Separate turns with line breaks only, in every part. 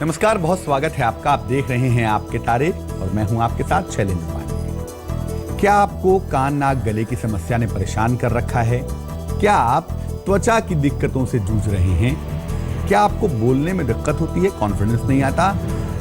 नमस्कार, बहुत स्वागत है आपका। आप देख रहे हैं आपके तारे और मैं हूं आपके साथ शैलेंद्र पांडे। क्या आपको कान नाक गले की समस्या ने परेशान कर रखा है? क्या आप त्वचा की दिक्कतों से जूझ रहे हैं? क्या आपको बोलने में दिक्कत होती है, कॉन्फिडेंस नहीं आता?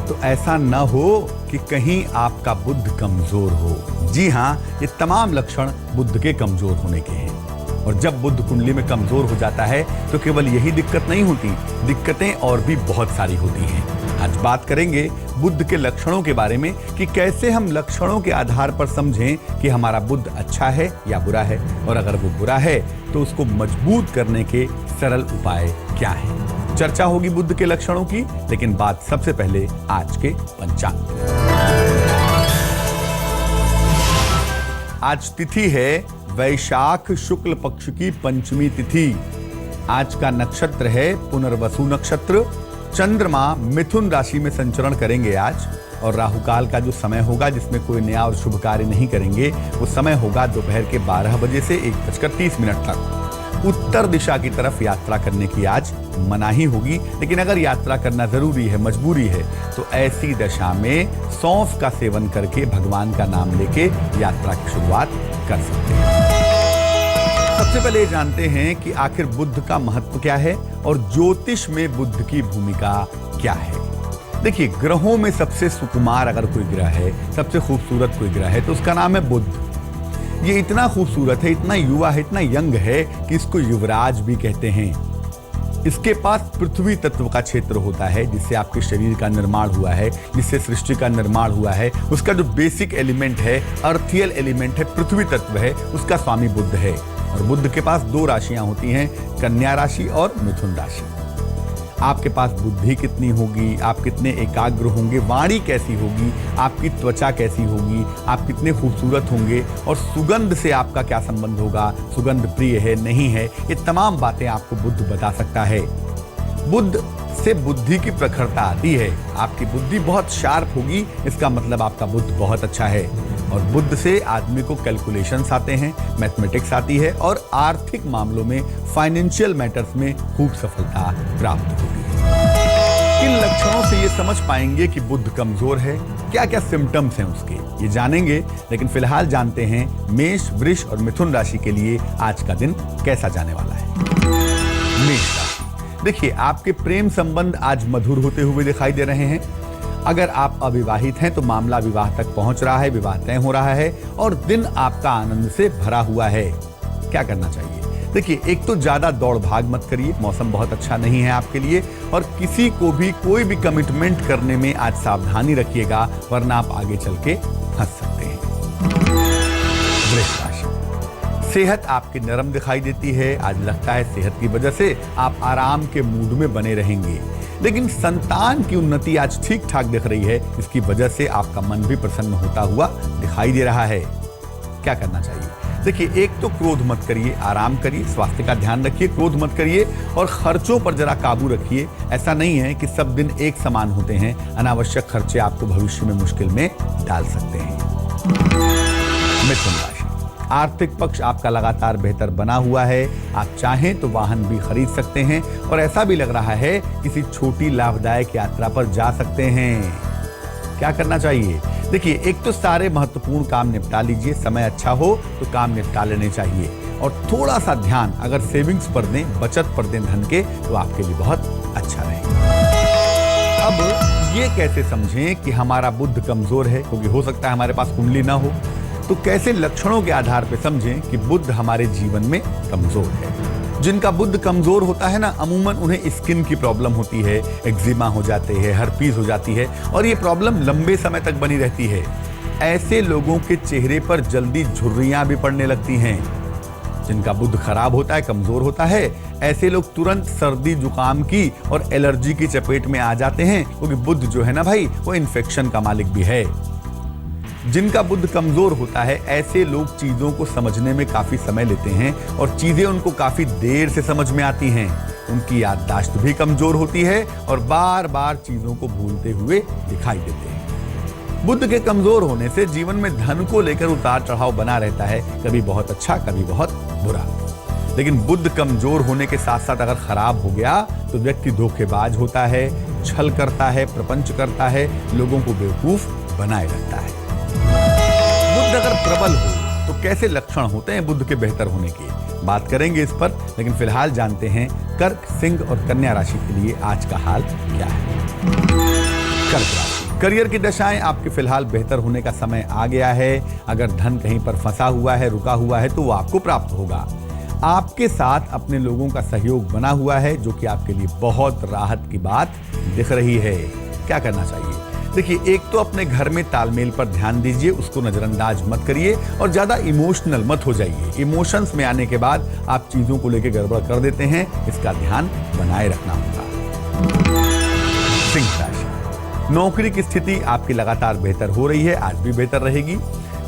तो ऐसा न हो कि कहीं आपका बुद्ध कमजोर हो। जी हां, ये तमाम लक्षण बुद्ध के कमजोर होने के हैं। और जब बुद्ध कुंडली में कमजोर हो जाता है तो केवल यही दिक्कत नहीं होती, दिक्कतें और भी बहुत सारी होती हैं। आज बात करेंगे बुद्ध के लक्षणों के बारे में कि कैसे हम लक्षणों के आधार पर समझें कि हमारा बुद्ध अच्छा है या बुरा है, और अगर वो बुरा है तो उसको मजबूत करने के सरल उपाय क्या हैं। चर्चा होगी बुद्ध के लक्षणों की, लेकिन बात सबसे पहले आज के पंचांग। आज तिथि है वैशाख शुक्ल पक्ष की पंचमी तिथि। आज का नक्षत्र है पुनर्वसु नक्षत्र। चंद्रमा मिथुन राशि में संचरण करेंगे आज, और राहुकाल का जो समय होगा जिसमें कोई नया और शुभ कार्य नहीं करेंगे, वो समय होगा दोपहर के 12 बजे से 1:30 तक। उत्तर दिशा की तरफ यात्रा करने की आज मनाही होगी, लेकिन अगर यात्रा करना जरूरी है, मजबूरी है, तो ऐसी दशा में सौंफ का सेवन करके भगवान का नाम लेके यात्रा की शुरुआत कर सकते हैं। सबसे पहले जानते हैं कि आखिर बुद्ध का महत्व क्या है और ज्योतिष में बुद्ध की भूमिका क्या है। देखिए, ग्रहों में सबसे सुकुमार अगर कोई ग्रह है, सबसे खूबसूरत कोई ग्रह है, तो उसका नाम है बुद्ध। ये इतना खूबसूरत है, इतना युवा है, इतना यंग है कि इसको युवराज भी कहते हैं। इसके पास पृथ्वी तत्व का क्षेत्र होता है, जिससे आपके शरीर का निर्माण हुआ है, जिससे सृष्टि का निर्माण हुआ है। उसका जो बेसिक एलिमेंट है, अर्थियल एलिमेंट है, पृथ्वी तत्व है, उसका स्वामी बुद्ध है। और बुद्ध के पास 2 राशियां होती हैं, कन्या राशि और मिथुन राशि। आपके पास बुद्धि कितनी होगी, आप कितने एकाग्र होंगे, वाणी कैसी होगी, आपकी त्वचा कैसी होगी, आप कितने खूबसूरत होंगे, और सुगंध से आपका क्या संबंध होगा, सुगंध प्रिय है नहीं है, ये तमाम बातें आपको बुद्ध बता सकता है। बुद्ध से बुद्धि की प्रखरता आती है। आपकी बुद्धि बहुत शार्प होगी, इसका मतलब आपका बुद्ध बहुत अच्छा है। और बुद्ध से आदमी को कैलकुलेशंस आते हैं, मैथमेटिक्स आती है, और आर्थिक मामलों में, फाइनेंशियल मैटर्स में खूब सफलता प्राप्त होगी। किन लक्षणों से ये समझ पाएंगे कि बुद्ध कमजोर है, क्या क्या सिम्टम्स हैं उसके, ये जानेंगे। लेकिन फिलहाल जानते हैं मेष, वृष और मिथुन राशि के लिए आज का दिन कैसा जाने वाला है। मेष राशि, देखिए, आपके प्रेम संबंध आज मधुर होते हुए दिखाई दे रहे हैं। अगर आप अविवाहित हैं तो मामला विवाह तक पहुंच रहा है, विवाह तय हो रहा है, और दिन आपका आनंद से भरा हुआ है। क्या करना चाहिए? देखिए, एक तो ज्यादा दौड़ भाग मत करिए, मौसम बहुत अच्छा नहीं है आपके लिए, और किसी को भी कोई भी कमिटमेंट करने में आज सावधानी रखिएगा, वरना आप आगे चल के फंस सकते हैं। वृष राशि, सेहत आपकी नरम दिखाई देती है। आज लगता है सेहत की वजह से आप आराम के मूड में बने रहेंगे, लेकिन संतान की उन्नति आज ठीक ठाक दिख रही है। इसकी वजह से आपका मन भी प्रसन्न होता हुआ दिखाई दे रहा है। क्या करना चाहिए? देखिए, एक तो क्रोध मत करिए, आराम करिए, स्वास्थ्य का ध्यान रखिए, क्रोध मत करिए, और खर्चों पर जरा काबू रखिए। ऐसा नहीं है कि सब दिन एक समान होते हैं। अनावश्यक खर्चे आपको भविष्य में मुश्किल में डाल सकते हैं। मिथुन राशि, आर्थिक पक्ष आपका लगातार बेहतर बना हुआ है। आप चाहें तो वाहन भी खरीद सकते हैं, और ऐसा भी लग रहा है किसी छोटी लाभदायक यात्रा पर जा सकते हैं। क्या करना चाहिए? देखिए, एक तो सारे महत्वपूर्ण काम निपटा लीजिए, समय अच्छा हो तो काम निपटा लेने चाहिए, और थोड़ा सा ध्यान अगर सेविंग्स पर दें, बचत पर दें धन के, तो आपके लिए बहुत अच्छा रहेगा। अब ये कैसे समझें कि हमारा बुद्ध कमजोर है, क्योंकि हो सकता है हमारे पास कुंडली ना हो। तो कैसे लक्षणों के आधार पर समझें कि बुद्ध हमारे जीवन में कमजोर है? जिनका बुद्ध कमजोर होता है ना, अमूमन उन्हें स्किन की प्रॉब्लम होती है, एक्जिमा हो जाते हैं, हर्पीज हो जाती है, और ये प्रॉब्लम लंबे समय तक बनी रहती है। ऐसे लोगों के चेहरे पर जल्दी झुर्रियां भी पड़ने लगती हैं। जिनका बुद्ध खराब होता है, कमजोर होता है, ऐसे लोग तुरंत सर्दी जुकाम की और एलर्जी की चपेट में आ जाते हैं, क्योंकि बुद्ध जो है ना भाई, वो इन्फेक्शन का मालिक भी है। जिनका बुद्ध कमजोर होता है, ऐसे लोग चीजों को समझने में काफी समय लेते हैं, और चीजें उनको काफी देर से समझ में आती हैं। उनकी याददाश्त भी कमजोर होती है, और बार बार चीजों को भूलते हुए दिखाई देते हैं। बुद्ध के कमजोर होने से जीवन में धन को लेकर उतार चढ़ाव बना रहता है, कभी बहुत अच्छा, कभी बहुत बुरा। लेकिन बुद्ध कमजोर होने के साथ साथ अगर खराब हो गया तो व्यक्ति धोखेबाज होता है, छल करता है, प्रपंच करता है, लोगों को बेवकूफ बनाए रखता है। बुध अगर प्रबल हो तो कैसे लक्षण होते हैं बुध के बेहतर होने के, बात करेंगे इस पर। लेकिन फिलहाल जानते हैं कर्क, सिंह और कन्या राशि के लिए आज का हाल क्या है। कर्क राशि, करियर की दशाएं आपके फिलहाल बेहतर होने का समय आ गया है। अगर धन कहीं पर फंसा हुआ है, रुका हुआ है, तो वो आपको प्राप्त होगा। आपके साथ अपने लोगों का सहयोग बना हुआ है, जो कि आपके लिए बहुत राहत की बात दिख रही है। क्या करना चाहिए? देखिए, एक तो अपने घर में तालमेल पर ध्यान दीजिए, उसको नजरअंदाज मत करिए और ज्यादा इमोशनल मत हो जाइए। इमोशंस में आने के बाद आप चीजों को लेकर गड़बड़ कर देते हैं, इसका ध्यान बनाए रखना होगा। सिंह राशि, नौकरी की स्थिति आपकी लगातार बेहतर हो रही है, आज भी बेहतर रहेगी।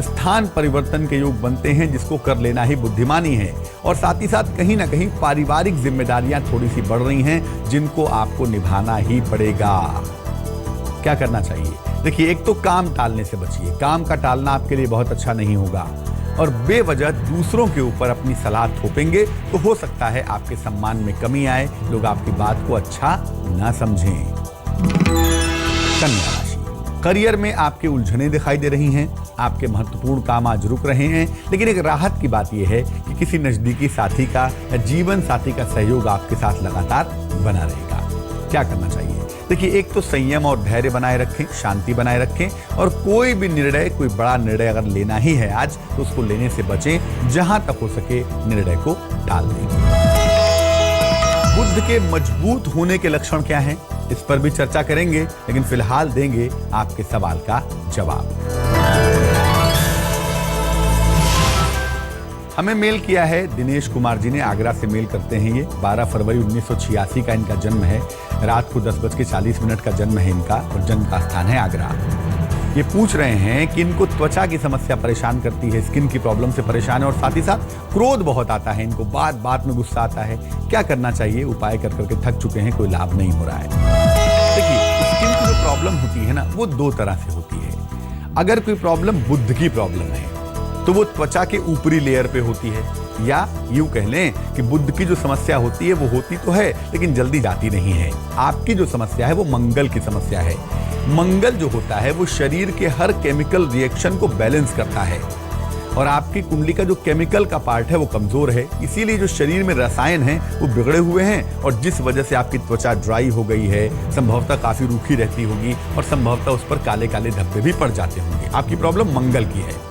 स्थान परिवर्तन के योग बनते हैं, जिसको कर लेना ही बुद्धिमानी है। और साथ ही साथ कहीं ना कहीं पारिवारिक जिम्मेदारियां थोड़ी सी बढ़ रही हैं, जिनको आपको निभाना ही पड़ेगा। क्या करना चाहिए? देखिए, एक तो काम टालने से बचिए। काम का टालना आपके लिए बहुत अच्छा नहीं होगा और बेवजह दूसरों के ऊपर अपनी सलाह थोपेंगे तो हो सकता है आपके सम्मान में कमी आए, लोग आपकी बात को अच्छा ना समझें। कन्या राशि, करियर में आपके उलझने दिखाई दे रही हैं। आपके महत्वपूर्ण काम आज रुक रहे हैं, लेकिन एक राहत की बात यह है कि किसी नजदीकी साथी का या जीवन साथी का सहयोग आपके साथ लगातार बना रहेगा। क्या करना चाहिए? देखिए, एक तो संयम और धैर्य बनाए रखें, शांति बनाए रखें और कोई भी निर्णय, कोई बड़ा निर्णय अगर लेना ही है आज, तो उसको लेने से बचें। जहां तक हो सके निर्णय को टाल दें। बुध के मजबूत होने के लक्षण क्या हैं, इस पर भी चर्चा करेंगे, लेकिन फिलहाल देंगे आपके सवाल का जवाब। हमें मेल किया है दिनेश कुमार जी ने, आगरा से मेल करते हैं। ये 12 फरवरी 1986 का इनका जन्म है। रात को 10:40 का जन्म है इनका और जन्म का स्थान है आगरा। ये पूछ रहे हैं कि इनको त्वचा की समस्या परेशान करती है, स्किन की प्रॉब्लम से परेशान है और साथ ही साथ क्रोध बहुत आता है इनको, बात बात में गुस्सा आता है। क्या करना चाहिए? उपाय कर करके थक चुके हैं, कोई लाभ नहीं हो रहा है। देखिए, स्किन की जो प्रॉब्लम होती है ना, वो दो तरह से होती है। अगर कोई प्रॉब्लम बुध की प्रॉब्लम है तो वो त्वचा के ऊपरी लेयर पे होती है, या यूं कह लें कि बुध की जो समस्या होती है वो होती तो है लेकिन जल्दी जाती नहीं है। आपकी जो समस्या है वो मंगल की समस्या है। मंगल जो होता है वो शरीर के हर केमिकल रिएक्शन को बैलेंस करता है और आपकी कुंडली का जो केमिकल का पार्ट है वो कमजोर है, इसीलिए जो शरीर में रसायन हैं वो बिगड़े हुए हैं और जिस वजह से आपकी त्वचा ड्राई हो गई है, संभवतः काफी रूखी रहती होगी और संभवतः उस पर काले काले धब्बे भी पड़ जाते होंगे। आपकी प्रॉब्लम मंगल की है,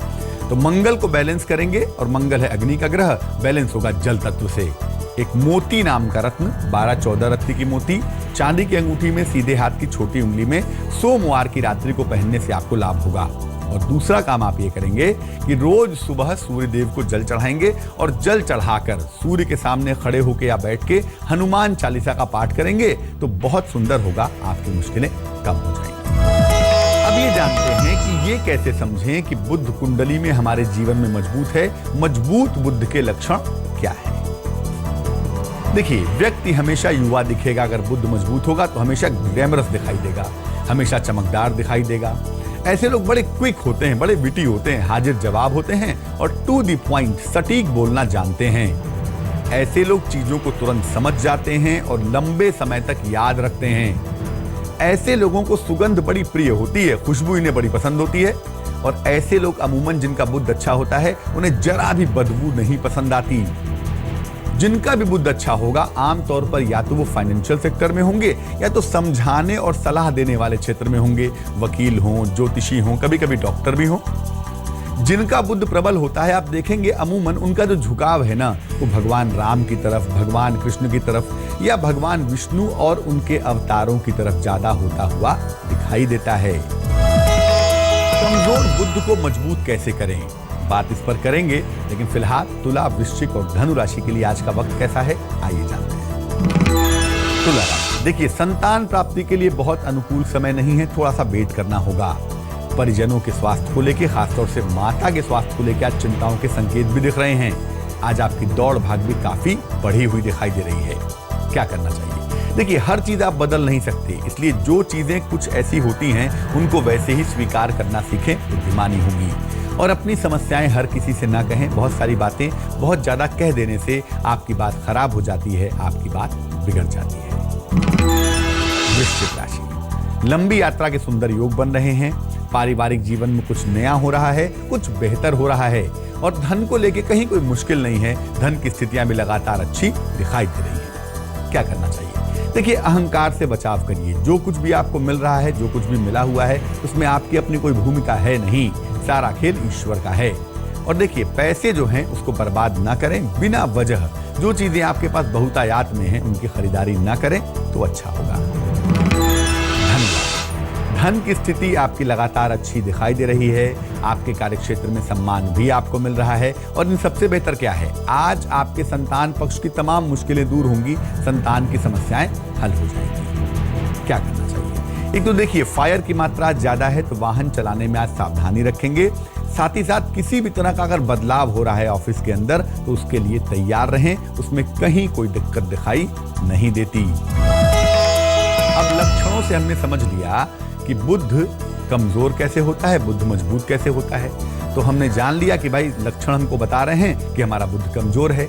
तो मंगल को बैलेंस करेंगे और मंगल है अग्नि का ग्रह, बैलेंस होगा जल तत्व से। एक मोती नाम का रत्न, 12-14 रत्ती की मोती, चांदी की अंगूठी में सीधे हाथ की छोटी उंगली में सोमवार की रात्रि को पहनने से आपको लाभ होगा। और दूसरा काम आप ये करेंगे कि रोज सुबह सूर्य देव को जल चढ़ाएंगे और जल चढ़ाकर सूर्य के सामने खड़े होकर या बैठ के हनुमान चालीसा का पाठ करेंगे तो बहुत सुंदर होगा, आपकी मुश्किलें कम हो जाएंगी। अब ये जानते हैं कि ये कैसे समझें कि बुध कुंडली में हमारे जीवन में मजबूत है। मजबूत बुध के लक्षण क्या है? देखिए, व्यक्ति हमेशा युवा दिखेगा। अगर बुध मजबूत होगा तो हमेशा ग्लैमरस दिखाई देगा, हमेशा चमकदार दिखाई देगा। ऐसे लोग बड़े क्विक होते हैं, बड़े विटी होते हैं, हाजिर जवाब होते हैं और टू द पॉइंट सटीक बोलना जानते हैं। ऐसे लोग चीजों को तुरंत समझ जाते हैं और लंबे समय तक याद रखते हैं। ऐसे लोगों को सुगंध बड़ी प्रिय होती है, खुशबू इन्हें बड़ी पसंद होती है और ऐसे लोग अमूमन जिनका बुध अच्छा होता है उन्हें जरा भी बदबू नहीं पसंद आती। जिनका भी बुध अच्छा होगा आमतौर पर या तो वो फाइनेंशियल सेक्टर में होंगे या तो समझाने और सलाह देने वाले क्षेत्र में होंगे, वकील हों, ज्योतिषी हों, कभी कभी डॉक्टर भी हों। जिनका बुध प्रबल होता है आप देखेंगे अमूमन उनका जो झुकाव है ना वो भगवान राम की तरफ, भगवान कृष्ण की तरफ या भगवान विष्णु और उनके अवतारों की तरफ ज्यादा होता हुआ दिखाई देता है। कमजोर बुध को मजबूत कैसे करें, बात इस पर करेंगे, लेकिन फिलहाल तुला, वृश्चिक और धनु राशि के लिए आज का वक्त कैसा है आइए जानते हैं। तुला राशि, देखिए, संतान प्राप्ति के लिए बहुत अनुकूल समय नहीं है, थोड़ा सा वेट करना होगा। परिजनों के स्वास्थ्य को लेकर, खासतौर से माता के स्वास्थ्य को लेकर चिंताओं के संकेत भी दिख रहे हैं। आज आपकी दौड़ भाग भी काफी बढ़ी हुई दिखाई दे रही है। क्या करना चाहिए? देखिए, हर चीज आप बदल नहीं सकते, इसलिए जो चीजें कुछ ऐसी होती हैं उनको वैसे ही स्वीकार करना सीखें, बुद्धिमानी होगी। और अपनी समस्याएं हर किसी से ना कहें। बहुत सारी बातें बहुत ज्यादा कह देने से आपकी बात खराब हो जाती है, आपकी बात बिगड़ जाती है। वृश्चिक राशि, लंबी यात्रा के सुंदर योग बन रहे हैं। पारिवारिक जीवन में कुछ नया हो रहा है, कुछ बेहतर हो रहा है और धन को लेके कहीं कोई मुश्किल नहीं है। धन की स्थितियां भी लगातार अच्छी दिखाई दे रही है। क्या करना चाहिए? देखिए, अहंकार से बचाव करिए। जो कुछ भी आपको मिल रहा है, जो कुछ भी मिला हुआ है, उसमें आपकी अपनी कोई भूमिका है नहीं। सारा खेल ईश्वर का है। और देखिए, पैसे जो हैं उसको बर्बाद ना करें बिना वजह। जो चीजें आपके पास बहुतायात में हैं उनकी खरीदारी ना करें तो अच्छा होगा। धन की स्थिति आपकी लगातार अच्छी दिखाई दे रही है। आपके कार्यक्षेत्र में सम्मान भी आपको मिल रहा है। और इन सबसे बेहतर क्या है, आज आपके संतान पक्ष की तमाम मुश्किलें दूर होंगी। संतान की समस्याएं हल हो जाएंगी। क्या करना चाहिए? एक तो देखिए, फायर की मात्रा ज्यादा है तो वाहन चलाने में आज सावधानी रखेंगे। साथ ही साथ किसी भी तरह का अगर बदलाव हो रहा है ऑफिस के अंदर तो उसके लिए तैयार रहें। उसमें कहीं कोई दिक्कत दिखाई नहीं देती। अब लक्षणों से हमने समझ लिया कि बुध कमजोर कैसे होता है, बुध मजबूत कैसे होता है। तो हमने जान लिया कि भाई लक्षण हमको बता रहे हैं कि हमारा बुध कमजोर है,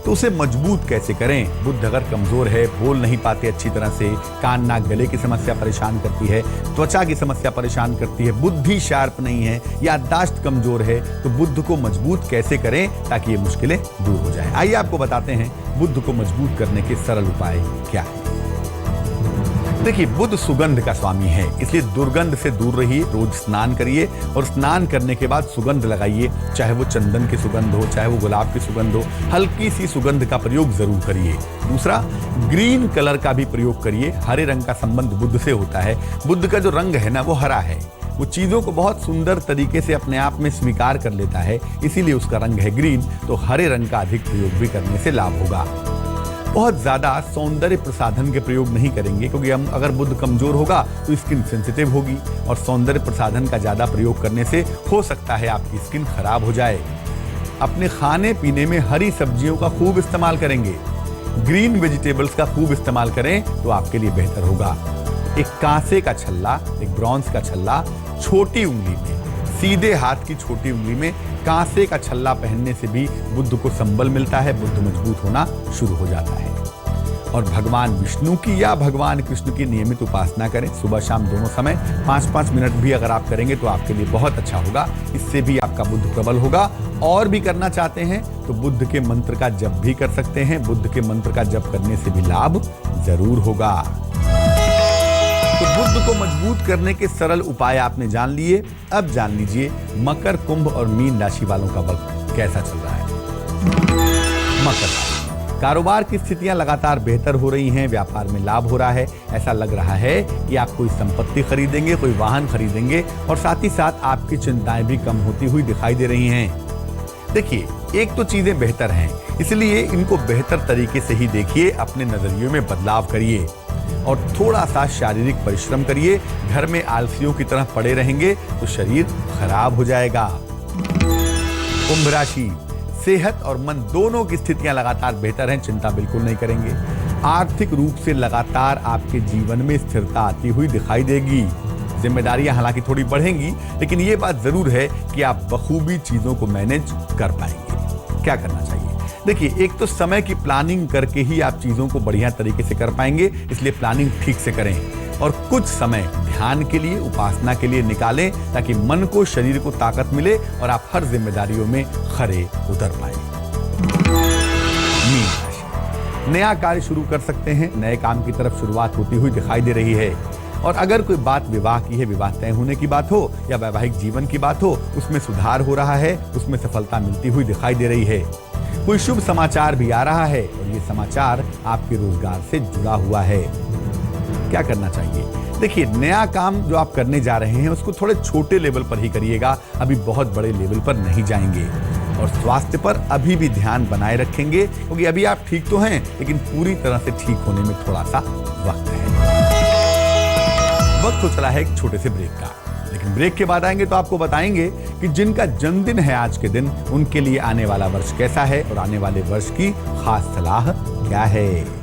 तो उसे मजबूत कैसे करें। बुध अगर कमजोर है, बोल नहीं पाते अच्छी तरह से, कान नाक गले की समस्या परेशान करती है, त्वचा की समस्या परेशान करती है, बुद्धि शार्प नहीं है, याददाश्त कमजोर है, तो बुध को मजबूत कैसे करें ताकि ये मुश्किलें दूर हो जाए। आइए आपको बताते हैं बुध को मजबूत करने के सरल उपाय क्या है। देखिए, बुध सुगंध का स्वामी है, इसलिए दुर्गंध से दूर रहिए। रोज स्नान करिए और स्नान करने के बाद सुगंध लगाइए। चाहे वो चंदन की सुगंध हो, चाहे वो गुलाब की सुगंध हो, हल्की सी सुगंध का प्रयोग जरूर करिए। दूसरा, ग्रीन कलर का भी प्रयोग करिए। हरे रंग का संबंध बुध से होता है। बुध का जो रंग है ना, वो हरा है। वो चीजों को बहुत सुंदर तरीके से अपने आप में स्वीकार कर लेता है, इसीलिए उसका रंग है ग्रीन। तो हरे रंग का अधिक प्रयोग भी करने से लाभ होगा। बहुत ज्यादा सौंदर्य प्रसाधन के प्रयोग नहीं करेंगे, क्योंकि हम अगर बुध कमजोर होगा तो स्किन सेंसिटिव होगी और सौंदर्य प्रसाधन का ज्यादा प्रयोग करने से हो सकता है आपकी स्किन खराब हो जाए। अपने खाने पीने में हरी सब्जियों का खूब इस्तेमाल करेंगे। ग्रीन वेजिटेबल्स का खूब इस्तेमाल करें तो आपके लिए बेहतर होगा। एक कांसे का छल्ला, एक ब्रॉन्ज का छल्ला छोटी उंगली में, सीधे हाथ की छोटी उंगली में कांसे का छल्ला पहनने से भी बुध को संबल मिलता है, बुध मजबूत होना शुरू हो जाता है। और भगवान विष्णु की या भगवान कृष्ण की नियमित उपासना करें। सुबह शाम दोनों समय 5-5 मिनट भी अगर आप करेंगे तो आपके लिए बहुत अच्छा होगा। इससे भी आपका बुध प्रबल होगा। और भी करना चाहते हैं तो बुध के मंत्र का जप भी कर सकते हैं। बुध के मंत्र का जप करने से भी लाभ जरूर होगा। तो बुध को मजबूत करने के सरल उपाय आपने जान लिए। अब जान लीजिए मकर, कुंभ और मीन राशि वालों का वक्त कैसा चल रहा है। मकर राशि, कारोबार की स्थितियां लगातार बेहतर हो रही हैं। व्यापार में लाभ हो रहा है। ऐसा लग रहा है कि आप कोई संपत्ति खरीदेंगे, कोई वाहन खरीदेंगे और साथ ही साथ आपकी चिंताएं भी कम होती हुई दिखाई दे रही हैं। देखिए, एक तो चीजें बेहतर हैं, इसलिए इनको बेहतर तरीके से ही देखिए। अपने नजरियों में बदलाव करिए और थोड़ा सा शारीरिक परिश्रम करिए। घर में आलसियों की तरह पड़े रहेंगे तो शरीर खराब हो जाएगा। कुंभ राशि, सेहत और मन दोनों की स्थितियां लगातार बेहतर हैं। चिंता बिल्कुल नहीं करेंगे। आर्थिक रूप से लगातार आपके जीवन में स्थिरता आती हुई दिखाई देगी। जिम्मेदारियां हालांकि थोड़ी बढ़ेंगी, लेकिन ये बात जरूर है कि आप बखूबी चीजों को मैनेज कर पाएंगे। क्या करना चाहिए? देखिए, एक तो समय की प्लानिंग करके ही आप चीजों को बढ़िया तरीके से कर पाएंगे, इसलिए प्लानिंग ठीक से करें और कुछ समय ध्यान के लिए, उपासना के लिए निकालें ताकि मन को, शरीर को ताकत मिले और आप हर जिम्मेदारियों में खरे उतर पाएं। मीन राशि, नया कार्य शुरू कर सकते हैं। नए काम की तरफ शुरुआत होती हुई दिखाई दे रही है। और अगर कोई बात विवाह की है, विवाह तय होने की बात हो या वैवाहिक जीवन की बात हो, उसमें सुधार हो रहा है, उसमें सफलता मिलती हुई दिखाई दे रही है। कोई शुभ समाचार भी आ रहा है और ये समाचार आपके रोजगार से जुड़ा हुआ है। क्या करना चाहिए? देखिए, नया काम जो आप करने जा रहे हैं उसको थोड़े छोटे लेवल पर ही करिएगा, अभी बहुत बड़े लेवल पर नहीं जाएंगे। और स्वास्थ्य पर अभी भी ध्यान बनाए रखेंगे, क्योंकि अभी आप ठीक तो हैं लेकिन पूरी तरह से ठीक होने में थोड़ा सा वक्त है। वक्त तो चला है एक छोटे से ब्रेक का, लेकिन ब्रेक के बाद आएंगे तो आपको बताएंगे कि जिनका जन्मदिन है आज के दिन, उनके लिए आने वाला वर्ष कैसा है और आने वाले वर्ष की खास सलाह क्या है।